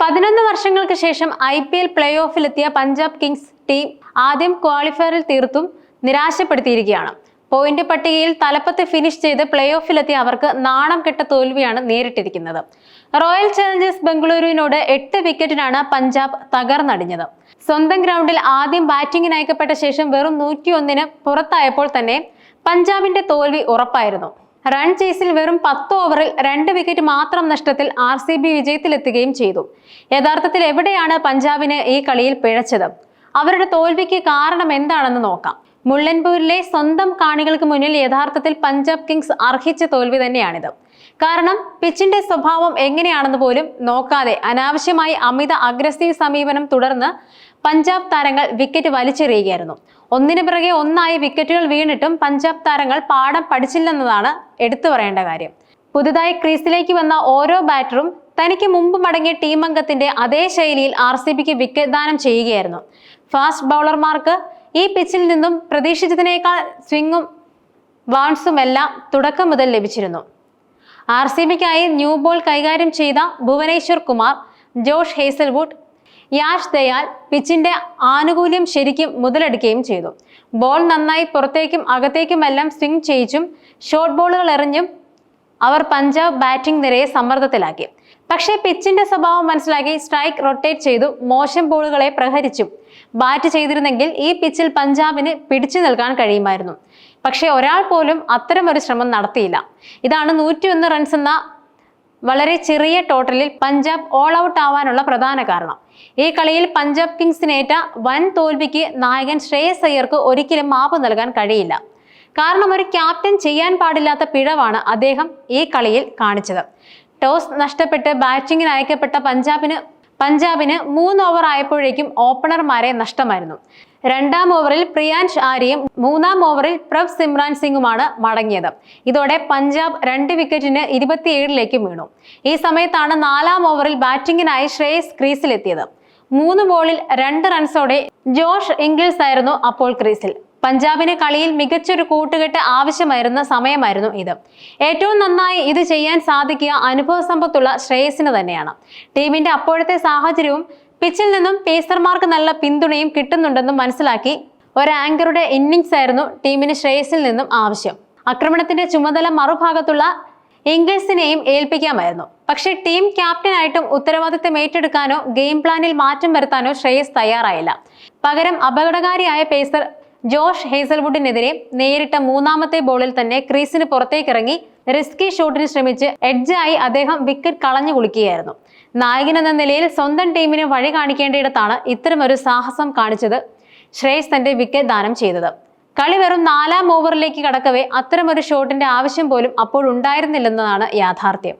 11 വർഷങ്ങൾക്ക് ശേഷം IPL play ഓഫിലെത്തിയ പഞ്ചാബ് കിങ്സ് ടീം ആദ്യം ക്വാളിഫയറിൽ തീർത്തും നിരാശപ്പെടുത്തിയിരിക്കുകയാണ്. പോയിന്റ് പട്ടികയിൽ തലപ്പത്ത് ഫിനിഷ് ചെയ്ത് പ്ലേ ഓഫിലെത്തിയ അവർക്ക് നാണം കെട്ട തോൽവിയാണ് നേരിട്ടിരിക്കുന്നത്. റോയൽ ചലഞ്ചേഴ്സ് ബംഗളൂരുവിനോട് 8 വിക്കറ്റിനാണ് പഞ്ചാബ് തകർന്നടിഞ്ഞത്. സ്വന്തം ഗ്രൗണ്ടിൽ ആദ്യം ബാറ്റിംഗിന് അയക്കപ്പെട്ട ശേഷം വെറും 101-ന് പുറത്തായപ്പോൾ തന്നെ പഞ്ചാബിന്റെ തോൽവി ഉറപ്പായിരുന്നു. റൺ ചേസിൽ വെറും 10 ഓവറിൽ 2 വിക്കറ്റ് മാത്രം നഷ്ടത്തിൽ RCB വിജയത്തിലെത്തുകയും ചെയ്തു. യഥാർത്ഥത്തിൽ എവിടെയാണ് പഞ്ചാബിന് ഈ കളിയിൽ പിഴച്ചത്? അവരുടെ തോൽവിക്ക് കാരണം എന്താണെന്ന് നോക്കാം. മുള്ളൻപൂരിലെ സ്വന്തം കാണികൾക്ക് മുന്നിൽ യഥാർത്ഥത്തിൽ പഞ്ചാബ് കിങ്സ് അർഹിച്ച തോൽവി തന്നെയാണിത്. കാരണം പിച്ചിന്റെ സ്വഭാവം എങ്ങനെയാണെന്ന് പോലും നോക്കാതെ അനാവശ്യമായി അമിത അഗ്രസീവ് സമീപനം തുടർന്ന് പഞ്ചാബ് താരങ്ങൾ വിക്കറ്റ് വലിച്ചെറിയുകയായിരുന്നു. ഒന്നിനു പിറകെ ഒന്നായി വിക്കറ്റുകൾ വീണിട്ടും പഞ്ചാബ് താരങ്ങൾ പാഠം പഠിച്ചില്ലെന്നതാണ് എടുത്തു പറയേണ്ട കാര്യം. പുതുതായി ക്രീസിലേക്ക് വന്ന ഓരോ ബാറ്ററും തനിക്ക് മുമ്പ് മടങ്ങിയ ടീം അംഗത്തിന്റെ അതേ ശൈലിയിൽ RCBക്ക് വിക്കറ്റ് ദാനം ചെയ്യുകയായിരുന്നു. ഫാസ്റ്റ് ബൗളർമാർക്ക് ഈ പിച്ചിൽ നിന്നും പ്രതീക്ഷിച്ചതിനേക്കാൾ സ്വിങ്ങും ബൗൺസും എല്ലാം തുടക്കം മുതൽ ലഭിച്ചിരുന്നു. RCBക്കായി ന്യൂ ബോൾ കൈകാര്യം ചെയ്ത ഭുവനേശ്വർ കുമാർ, ജോഷ് ഹേസൽവുഡ്, യാഷ് ദയാൽ പിച്ചിന്റെ ആനുകൂല്യം ശരിക്കും മുതലെടുക്കുകയും ചെയ്തു. ബോൾ നന്നായി പുറത്തേക്കും അകത്തേക്കുമെല്ലാം സ്വിംഗ് ചെയ്യിച്ചും ഷോർട്ട് ബോളുകൾ എറിഞ്ഞും അവർ പഞ്ചാബ് ബാറ്റിംഗ് നിരയെ സമ്മർദ്ദത്തിലാക്കി. പക്ഷേ പിച്ചിന്റെ സ്വഭാവം മനസ്സിലാക്കി സ്ട്രൈക്ക് റൊട്ടേറ്റ് ചെയ്തു മോശം ബോളുകളെ പ്രഹരിച്ചും ബാറ്റ് ചെയ്തിരുന്നെങ്കിൽ ഈ പിച്ചിൽ പഞ്ചാബിന് പിടിച്ചു നിൽക്കാൻ കഴിയുമായിരുന്നു. പക്ഷേ ഒരാൾ പോലും അത്തരമൊരു ശ്രമം നടത്തിയില്ല. ഇതാണ് 101 റൺസ് എന്ന വളരെ ചെറിയ ടോട്ടലിൽ പഞ്ചാബ് ഓൾ ഔട്ട് ആവാനുള്ള പ്രധാന കാരണം. ഈ കളിയിൽ പഞ്ചാബ് കിങ്സിനേറ്റ വൻ തോൽവിക്ക് നായകൻ ശ്രേയസ് അയ്യർക്ക് ഒരിക്കലും മാപ്പ് നൽകാൻ കഴിയില്ല. കാരണം ഒരു ക്യാപ്റ്റൻ ചെയ്യാൻ പാടില്ലാത്ത പിഴവാണ് അദ്ദേഹം ഈ കളിയിൽ കാണിച്ചത്. ടോസ് നഷ്ടപ്പെട്ട് ബാറ്റിംഗിന് അയക്കപ്പെട്ട പഞ്ചാബിന് 3 ഓവർ ആയപ്പോഴേക്കും ഓപ്പണർമാരെ നഷ്ടമായിരുന്നു. 2-ാം ഓവറിൽ പ്രിയാൻഷ് ആര്യയും 3-ാം ഓവറിൽ പ്രവ് സിമ്രാൻ സിംഗുമാണ് മടങ്ങിയത്. ഇതോടെ പഞ്ചാബ് 2 വിക്കറ്റിന് 27-ലേക്ക് വീണു. ഈ സമയത്താണ് 4-ാം ഓവറിൽ ബാറ്റിംഗിനായി ശ്രേയസ് ക്രീസിലെത്തിയത്. 3 ബോളിൽ 2 റൺസോടെ ജോഷ് ഇംഗ്ലിസ് ആയിരുന്നു അപ്പോൾ ക്രീസിൽ. പഞ്ചാബിന് കളിയിൽ മികച്ചൊരു കൂട്ടുകെട്ട് ആവശ്യമായിരുന്ന സമയമായിരുന്നു ഇത്. ഏറ്റവും നന്നായി ഇത് ചെയ്യാൻ സാധിക്കുക അനുഭവ സമ്പത്തുള്ള ശ്രേയസിന് തന്നെയാണ്. ടീമിന്റെ അപ്പോഴത്തെ സാഹചര്യവും പിച്ചിൽ നിന്നും പേസർമാർക്ക് നല്ല പിന്തുണയും കിട്ടുന്നുണ്ടെന്നും മനസ്സിലാക്കി ഒരു ആങ്കറുടെ ഇന്നിംഗ്സ് ആയിരുന്നു ടീമിന് ശ്രേയസിൽ നിന്നും ആവശ്യം. ആക്രമണത്തിന്റെ ചുമതല മറുഭാഗത്തുള്ള ഇംഗ്ലിസിനെയും ഏൽപ്പിക്കാമായിരുന്നു. പക്ഷേ ടീം ക്യാപ്റ്റനായിട്ടും ഉത്തരവാദിത്തം ഏറ്റെടുക്കാനോ ഗെയിം പ്ലാനിൽ മാറ്റം വരുത്താനോ ശ്രേയസ് തയ്യാറായില്ല. പകരം അപകടകാരിയായ പേസർ ജോഷ് ഹേസൽവുഡിനെതിരെ നേരിട്ട 3-ാമത്തെ ബോളിൽ തന്നെ ക്രീസിന് പുറത്തേക്കിറങ്ങി റിസ്കി ഷോട്ടിന് ശ്രമിച്ച് എഡ്ജായി അദ്ദേഹം വിക്കറ്റ് കളഞ്ഞു കുളിക്കുകയായിരുന്നു. നായകനെന്ന നിലയിൽ സ്വന്തം ടീമിന് വഴി കാണിക്കേണ്ടയിടത്താണ് ഇത്തരമൊരു സാഹസം കാണിച്ചത് ശ്രേയസ് തന്റെ വിക്കറ്റ് ദാനം ചെയ്തത്. കളി വെറും 4-ാം ഓവറിലേക്ക് കടക്കവേ അത്തരമൊരു ഷോട്ടിന്റെ ആവശ്യം പോലും അപ്പോഴുണ്ടായിരുന്നില്ലെന്നതാണ് യാഥാർത്ഥ്യം.